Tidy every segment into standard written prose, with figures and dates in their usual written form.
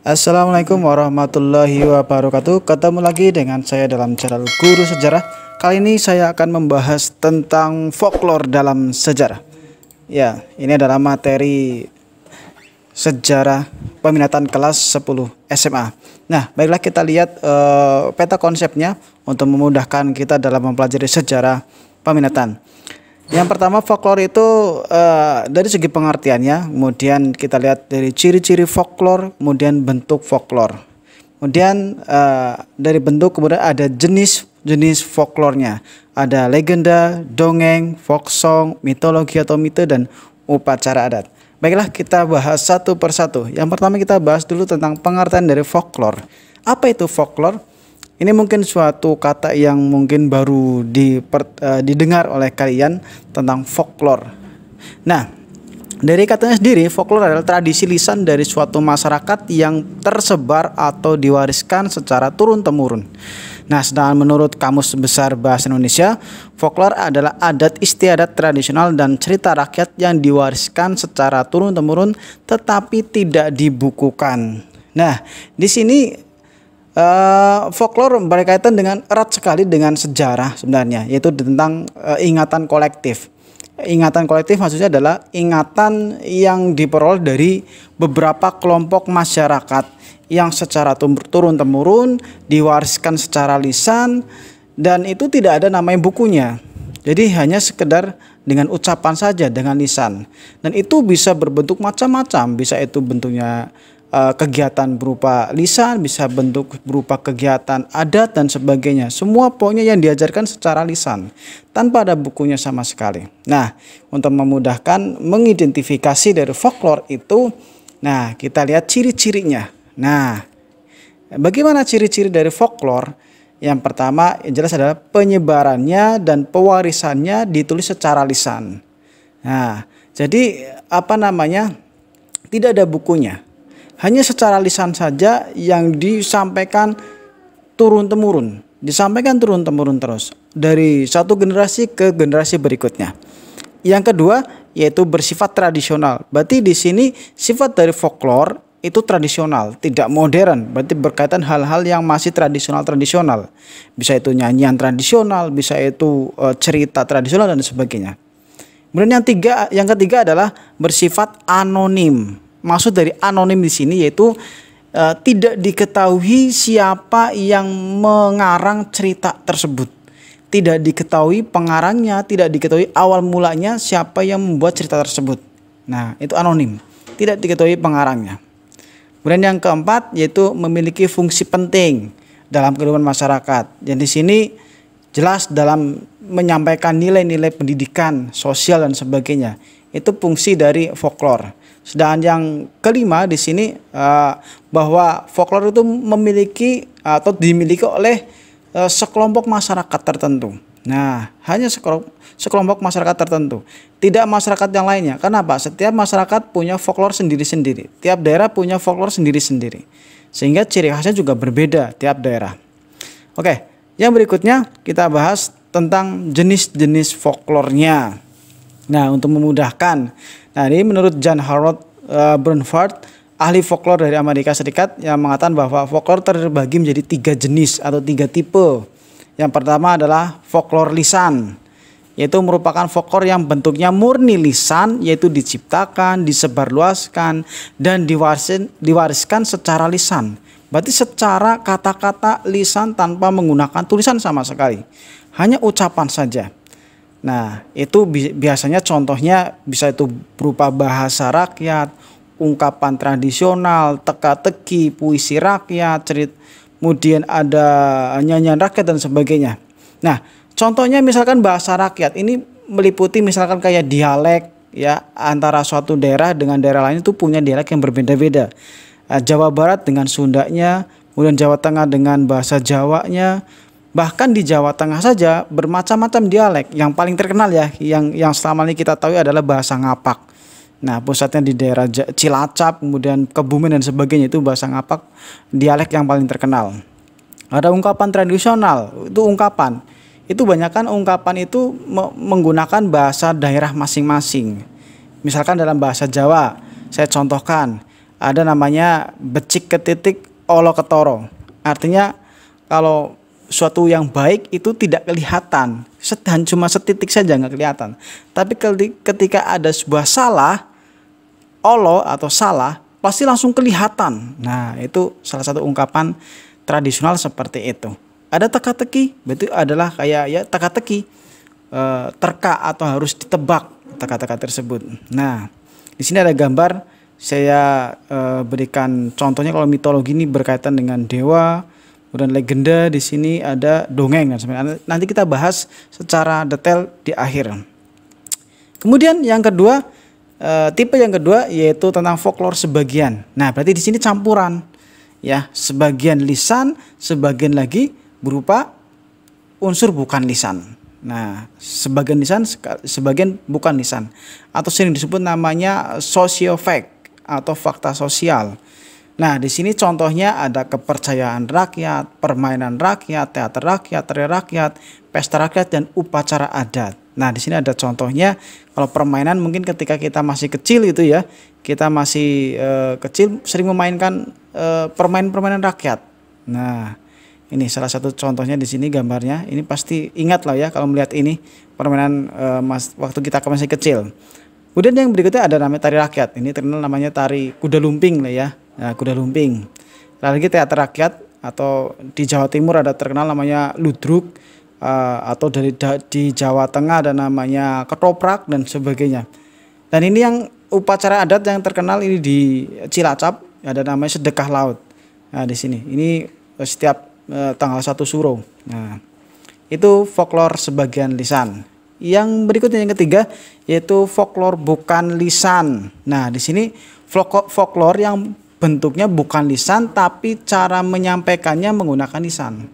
Assalamualaikum warahmatullahi wabarakatuh. Ketemu lagi dengan saya dalam channel Guru Sejarah. Kali ini saya akan membahas tentang folklore dalam sejarah. Ya, ini adalah materi sejarah peminatan kelas 10 SMA. Nah, baiklah kita lihat peta konsepnya untuk memudahkan kita dalam mempelajari sejarah peminatan. Yang pertama, folklore itu dari segi pengertiannya, kemudian kita lihat dari ciri-ciri folklore, kemudian bentuk folklore. Kemudian dari bentuk kemudian ada jenis folklornya. Ada legenda, dongeng, folk song, mitologi atau mite, dan upacara adat. Baiklah kita bahas satu persatu. Yang pertama kita bahas dulu tentang pengertian dari folklore. Apa itu folklore? Ini mungkin suatu kata yang mungkin baru didengar oleh kalian tentang folklore. Nah, dari katanya sendiri, folklore adalah tradisi lisan dari suatu masyarakat yang tersebar atau diwariskan secara turun-temurun. Nah, sedangkan menurut Kamus Besar Bahasa Indonesia, folklore adalah adat istiadat tradisional dan cerita rakyat yang diwariskan secara turun-temurun tetapi tidak dibukukan. Nah, di sini folklore berkaitan dengan erat sekali dengan sejarah sebenarnya, yaitu tentang ingatan kolektif. Ingatan kolektif maksudnya adalah ingatan yang diperoleh dari beberapa kelompok masyarakat yang secara turun-temurun diwariskan secara lisan, dan itu tidak ada namanya bukunya. Jadi hanya sekedar dengan ucapan saja dengan lisan. Dan itu bisa berbentuk macam-macam, bisa itu bentuknya kegiatan berupa lisan, bisa bentuk berupa kegiatan adat dan sebagainya. Semua pokoknya yang diajarkan secara lisan tanpa ada bukunya sama sekali. Nah, untuk memudahkan mengidentifikasi dari folklore itu, nah kita lihat ciri-cirinya. Nah, bagaimana ciri-ciri dari folklore? Yang pertama yang jelas adalah penyebarannya dan pewarisannya ditulis secara lisan. Nah, jadi tidak ada bukunya. Hanya secara lisan saja yang disampaikan turun-temurun. Disampaikan turun-temurun terus dari satu generasi ke generasi berikutnya. Yang kedua yaitu bersifat tradisional. Berarti di sini sifat dari folklore itu tradisional, tidak modern. Berarti berkaitan hal-hal yang masih tradisional. Bisa itu nyanyian tradisional, bisa itu cerita tradisional dan sebagainya. Kemudian yang ketiga adalah bersifat anonim. Maksud dari anonim di sini yaitu tidak diketahui siapa yang mengarang cerita tersebut. Tidak diketahui pengarangnya, tidak diketahui awal mulanya siapa yang membuat cerita tersebut. Nah, itu anonim, tidak diketahui pengarangnya. Kemudian yang keempat yaitu memiliki fungsi penting dalam kehidupan masyarakat. Dan di sini jelas dalam menyampaikan nilai-nilai pendidikan, sosial dan sebagainya. Itu fungsi dari folklore. Sedangkan yang kelima di sini bahwa folklore itu memiliki atau dimiliki oleh sekelompok masyarakat tertentu. Nah, hanya sekelompok masyarakat tertentu, tidak masyarakat yang lainnya. Kenapa? Setiap masyarakat punya folklore sendiri-sendiri. Tiap daerah punya folklore sendiri-sendiri. Sehingga ciri khasnya juga berbeda tiap daerah. Oke, yang berikutnya kita bahas tentang jenis-jenis folklornya. Nah, untuk memudahkan, ini menurut John Harold Bernford, ahli folklore dari Amerika Serikat, yang mengatakan bahwa folklore terbagi menjadi 3 jenis atau 3 tipe. Yang pertama adalah folklore lisan, yaitu merupakan folklore yang bentuknya murni lisan, yaitu diciptakan, disebarluaskan, dan diwariskan secara lisan. Berarti secara kata-kata lisan tanpa menggunakan tulisan sama sekali, hanya ucapan saja. Nah, itu biasanya contohnya bisa itu berupa bahasa rakyat, ungkapan tradisional, teka-teki, puisi rakyat, kemudian ada nyanyian rakyat dan sebagainya. Nah, contohnya misalkan bahasa rakyat ini meliputi misalkan kayak dialek ya, antara suatu daerah dengan daerah lain itu punya dialek yang berbeda-beda. Jawa Barat dengan Sundanya, kemudian Jawa Tengah dengan bahasa Jawanya. Bahkan di Jawa Tengah saja bermacam-macam dialek. Yang paling terkenal ya, yang selama ini kita tahu adalah bahasa Ngapak. Nah, pusatnya di daerah Cilacap, kemudian Kebumen dan sebagainya, itu bahasa Ngapak, dialek yang paling terkenal. Ada ungkapan tradisional, itu ungkapan. Itu banyakkan ungkapan itu menggunakan bahasa daerah masing-masing. Misalkan dalam bahasa Jawa, saya contohkan, ada namanya becik ketitik olo ketoro. Artinya kalau suatu yang baik itu tidak kelihatan, dan cuma setitik saja nggak kelihatan. Tapi ketika ada sebuah salah, olo atau salah pasti langsung kelihatan. Nah, itu salah satu ungkapan tradisional seperti itu. Ada teka-teki, berarti adalah kayak ya teka-teki, terka atau harus ditebak teka-teka tersebut. Nah, di sini ada gambar, saya berikan contohnya kalau mitologi ini berkaitan dengan dewa, kemudian legenda, di sini ada dongeng dan sebenarnya nanti kita bahas secara detail di akhir. Kemudian yang kedua, tipe yang kedua yaitu tentang folklore sebagian. Nah, berarti di sini campuran ya, sebagian lisan, sebagian lagi berupa unsur bukan lisan. Nah, sebagian lisan, sebagian bukan lisan, atau sering disebut namanya socio-fact atau fakta sosial. Nah, di sini contohnya ada kepercayaan rakyat, permainan rakyat, teater rakyat, tari rakyat, pesta rakyat, dan upacara adat. Nah, di sini ada contohnya. Kalau permainan mungkin ketika kita masih kecil itu ya, kita masih kecil sering memainkan permainan-permainan rakyat. Nah, ini salah satu contohnya di sini gambarnya. Ini pasti ingat lah ya kalau melihat ini permainan waktu kita masih kecil. Kemudian yang berikutnya ada namanya tari rakyat. Ini terkenal namanya tari kuda lumping lah ya. Nah, kuda lumping. Lagi teater rakyat atau di Jawa Timur ada terkenal namanya ludruk, atau di Jawa Tengah ada namanya ketoprak dan sebagainya. Dan ini yang upacara adat yang terkenal ini di Cilacap ada namanya sedekah laut. Nah, di sini ini setiap tanggal 1 Suro. Nah, itu folklore sebagian lisan. Yang berikutnya yang ketiga yaitu folklore bukan lisan. Nah, di sini folklore yang bentuknya bukan lisan tapi cara menyampaikannya menggunakan lisan.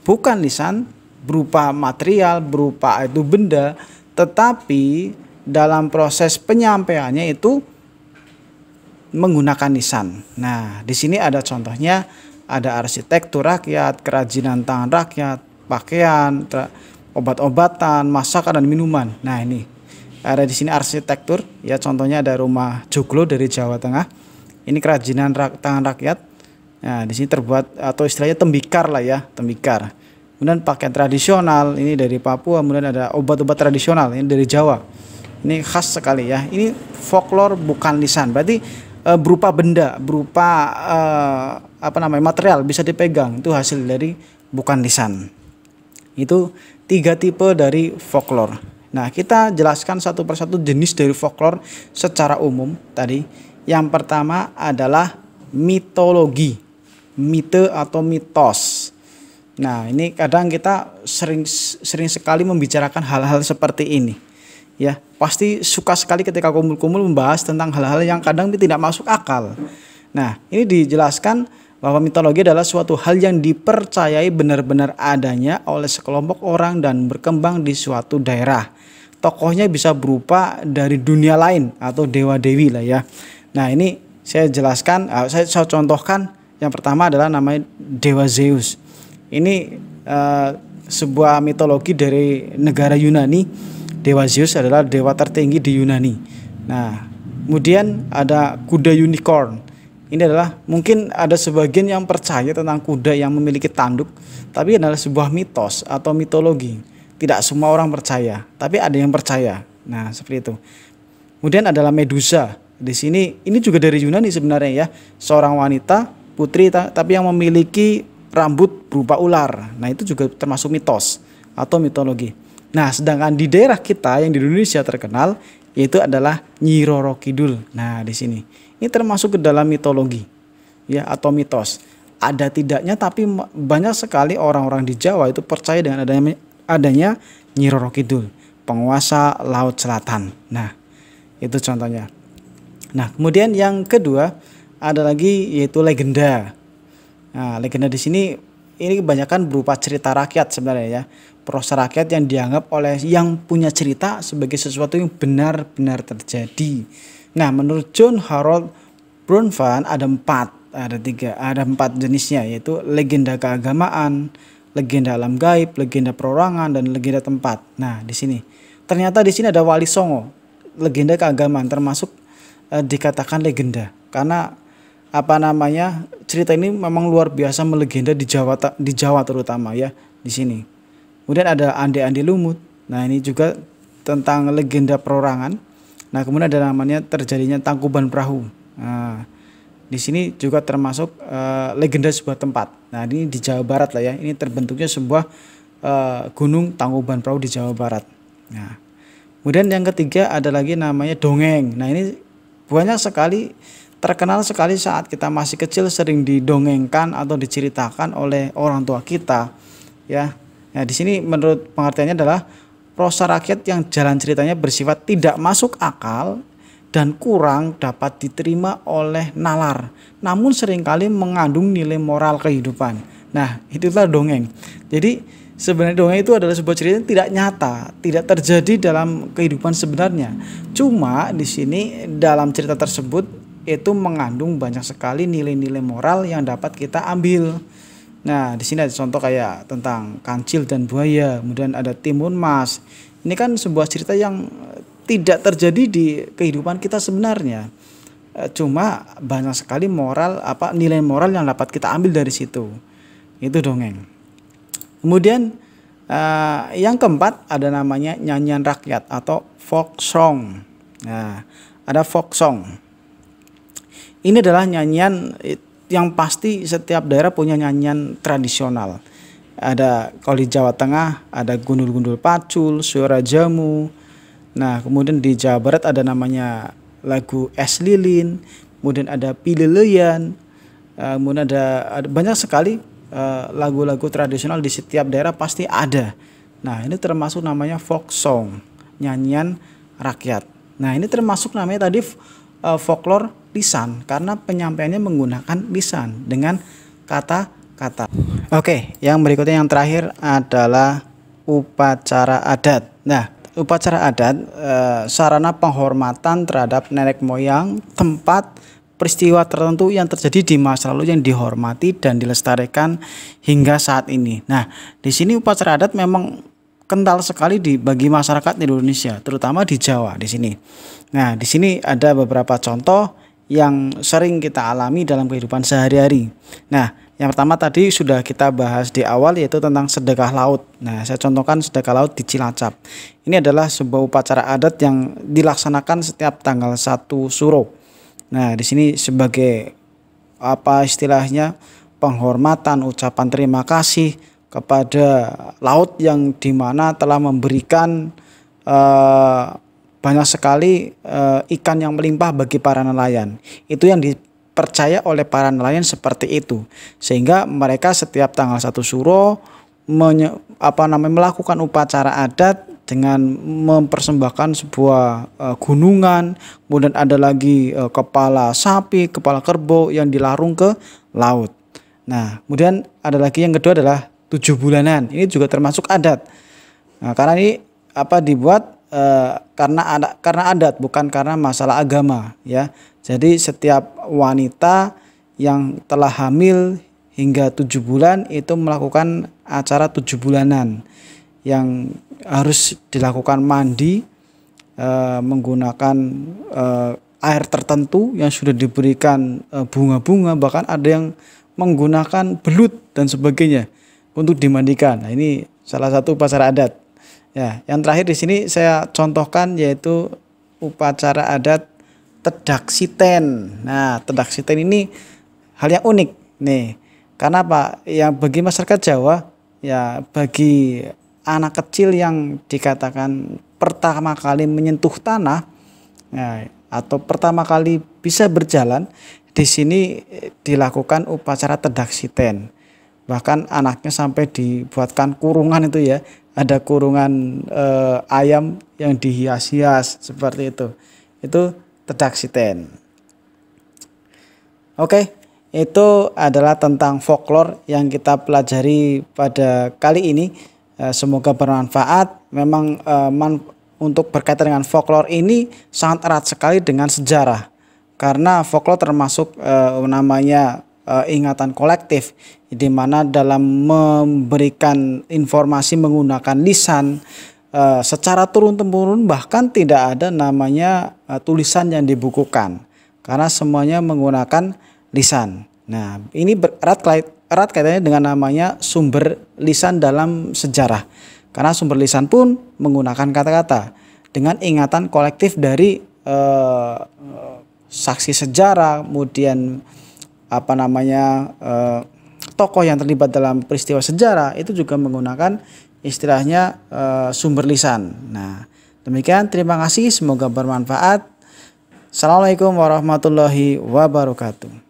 Bukan lisan berupa material, berupa itu benda, tetapi dalam proses penyampaiannya itu menggunakan lisan. Nah, di sini ada contohnya, ada arsitektur rakyat, kerajinan tangan rakyat, pakaian, obat-obatan, masakan dan minuman. Nah, ini ada di sini arsitektur ya, contohnya ada rumah joglo dari Jawa Tengah. Ini kerajinan tangan rakyat. Nah, di sini terbuat atau istilahnya tembikar lah ya, tembikar. Kemudian pakaian tradisional ini dari Papua, kemudian ada obat-obat tradisional ini dari Jawa. Ini khas sekali ya. Ini folklore bukan lisan. Berarti berupa benda, berupa material bisa dipegang. Itu hasil dari bukan lisan. Itu 3 tipe dari folklore. Nah, kita jelaskan satu persatu jenis dari folklore secara umum tadi. Yang pertama adalah mitologi, mite atau mitos. Nah, ini kadang kita sering sekali membicarakan hal-hal seperti ini. Ya, pasti suka sekali ketika kumpul-kumpul membahas tentang hal-hal yang kadang tidak masuk akal. Nah, ini dijelaskan bahwa mitologi adalah suatu hal yang dipercayai benar-benar adanya oleh sekelompok orang dan berkembang di suatu daerah. Tokohnya bisa berupa dari dunia lain atau dewa-dewi lah ya. Nah, ini saya jelaskan, saya contohkan. Yang pertama adalah namanya Dewa Zeus. Ini sebuah mitologi dari negara Yunani. Dewa Zeus adalah dewa tertinggi di Yunani. Nah, kemudian ada kuda unicorn. Ini adalah mungkin ada sebagian yang percaya tentang kuda yang memiliki tanduk, tapi adalah sebuah mitos atau mitologi. Tidak semua orang percaya, tapi ada yang percaya. Nah, seperti itu. Kemudian adalah Medusa. Di sini ini juga dari Yunani sebenarnya ya, seorang wanita putri tapi yang memiliki rambut berupa ular. Nah, itu juga termasuk mitos atau mitologi. Nah, sedangkan di daerah kita yang di Indonesia terkenal yaitu adalah Nyi Roro Kidul. Nah, di sini ini termasuk ke dalam mitologi ya atau mitos. Ada tidaknya tapi banyak sekali orang-orang di Jawa itu percaya dengan adanya Nyi Roro Kidul, penguasa Laut Selatan. Nah, itu contohnya. Nah, kemudian yang kedua ada lagi yaitu legenda. Nah, legenda di sini ini kebanyakan berupa cerita rakyat sebenarnya ya. Prosa rakyat yang dianggap oleh yang punya cerita sebagai sesuatu yang benar-benar terjadi. Nah, menurut John Harold Brunvan ada 4 jenisnya, yaitu legenda keagamaan, legenda alam gaib, legenda perorangan, dan legenda tempat. Nah, di sini ternyata di sini ada Wali Songo, legenda keagamaan termasuk dikatakan legenda karena apa namanya, cerita ini memang luar biasa melegenda di Jawa terutama ya di sini. Kemudian ada Ande-Ande Lumut. Nah, ini juga tentang legenda perorangan. Nah, kemudian ada namanya terjadinya Tangkuban Perahu. Nah, di sini juga termasuk legenda sebuah tempat. Nah, ini di Jawa Barat lah ya. Ini terbentuknya sebuah gunung Tangkuban Perahu di Jawa Barat. Nah, kemudian yang ketiga ada lagi namanya dongeng. Nah, ini banyak sekali, terkenal sekali saat kita masih kecil, sering didongengkan atau diceritakan oleh orang tua kita ya. Nah, di sini menurut pengertiannya adalah prosa rakyat yang jalan ceritanya bersifat tidak masuk akal dan kurang dapat diterima oleh nalar, namun seringkali mengandung nilai moral kehidupan. Nah, itulah dongeng. Jadi sebenarnya dongeng itu adalah sebuah cerita yang tidak nyata, tidak terjadi dalam kehidupan sebenarnya. Cuma di sini dalam cerita tersebut itu mengandung banyak sekali nilai-nilai moral yang dapat kita ambil. Nah, di sini ada contoh kayak tentang kancil dan buaya, kemudian ada timun mas. Ini kan sebuah cerita yang tidak terjadi di kehidupan kita sebenarnya. Cuma banyak sekali nilai moral yang dapat kita ambil dari situ. Itu dongeng. Kemudian yang keempat ada namanya nyanyian rakyat atau folk song. Nah, ada folk song. Ini adalah nyanyian yang pasti setiap daerah punya nyanyian tradisional. Ada kalau di Jawa Tengah ada gundul-gundul pacul, suara jamu. Nah, kemudian di Jawa Barat ada namanya lagu es lilin, kemudian ada pileleyan, kemudian ada banyak sekali lagu-lagu tradisional di setiap daerah pasti ada. Nah, ini termasuk namanya folk song, nyanyian rakyat. Nah, ini termasuk namanya tadi folklore lisan karena penyampaiannya menggunakan lisan dengan kata-kata. Oke, yang berikutnya yang terakhir adalah upacara adat. Nah, upacara adat sarana penghormatan terhadap nenek moyang, tempat, peristiwa tertentu yang terjadi di masa lalu yang dihormati dan dilestarikan hingga saat ini. Nah, di sini upacara adat memang kental sekali bagi masyarakat Indonesia, terutama di Jawa di sini. Nah, di sini ada beberapa contoh yang sering kita alami dalam kehidupan sehari-hari. Nah, yang pertama tadi sudah kita bahas di awal yaitu tentang sedekah laut. Nah, saya contohkan sedekah laut di Cilacap. Ini adalah sebuah upacara adat yang dilaksanakan setiap tanggal 1 Suro. Nah, di sini sebagai apa istilahnya penghormatan, ucapan terima kasih kepada laut yang dimana telah memberikan banyak sekali ikan yang melimpah bagi para nelayan. Itu yang dipercaya oleh para nelayan seperti itu. Sehingga mereka setiap tanggal 1 Suro melakukan upacara adat dengan mempersembahkan sebuah gunungan, kemudian ada lagi kepala sapi, kepala kerbau yang dilarung ke laut. Nah, kemudian ada lagi yang kedua adalah 7 bulanan. Ini juga termasuk adat. Nah, karena ini dibuat karena adat, bukan karena masalah agama ya. Jadi setiap wanita yang telah hamil hingga 7 bulan itu melakukan acara 7 bulanan yang harus dilakukan mandi menggunakan air tertentu yang sudah diberikan bunga-bunga, bahkan ada yang menggunakan belut dan sebagainya untuk dimandikan. Nah, ini salah satu upacara adat. Ya, yang terakhir di sini saya contohkan yaitu upacara adat Tedak Siten. Nah, Tedak Siten ini hal yang unik nih. Karena apa? Yang bagi masyarakat Jawa, ya bagi anak kecil yang dikatakan pertama kali menyentuh tanah, ya, atau pertama kali bisa berjalan, di sini dilakukan upacara Tedak Siten. Bahkan anaknya sampai dibuatkan kurungan itu ya. Ada kurungan ayam yang dihias-hias seperti itu. Itu Tedak Siten. Oke, itu adalah tentang folklore yang kita pelajari pada kali ini. Semoga bermanfaat. Memang untuk berkaitan dengan folklore ini sangat erat sekali dengan sejarah. Karena folklore termasuk namanya ingatan kolektif, di mana dalam memberikan informasi menggunakan lisan secara turun-temurun, bahkan tidak ada namanya tulisan yang dibukukan karena semuanya menggunakan lisan. Nah, ini erat kaitannya dengan namanya sumber lisan dalam sejarah. Karena sumber lisan pun menggunakan kata-kata dengan ingatan kolektif dari saksi sejarah, kemudian tokoh yang terlibat dalam peristiwa sejarah itu juga menggunakan istilahnya sumber lisan. Nah, demikian, terima kasih, semoga bermanfaat. Assalamualaikum warahmatullahi wabarakatuh.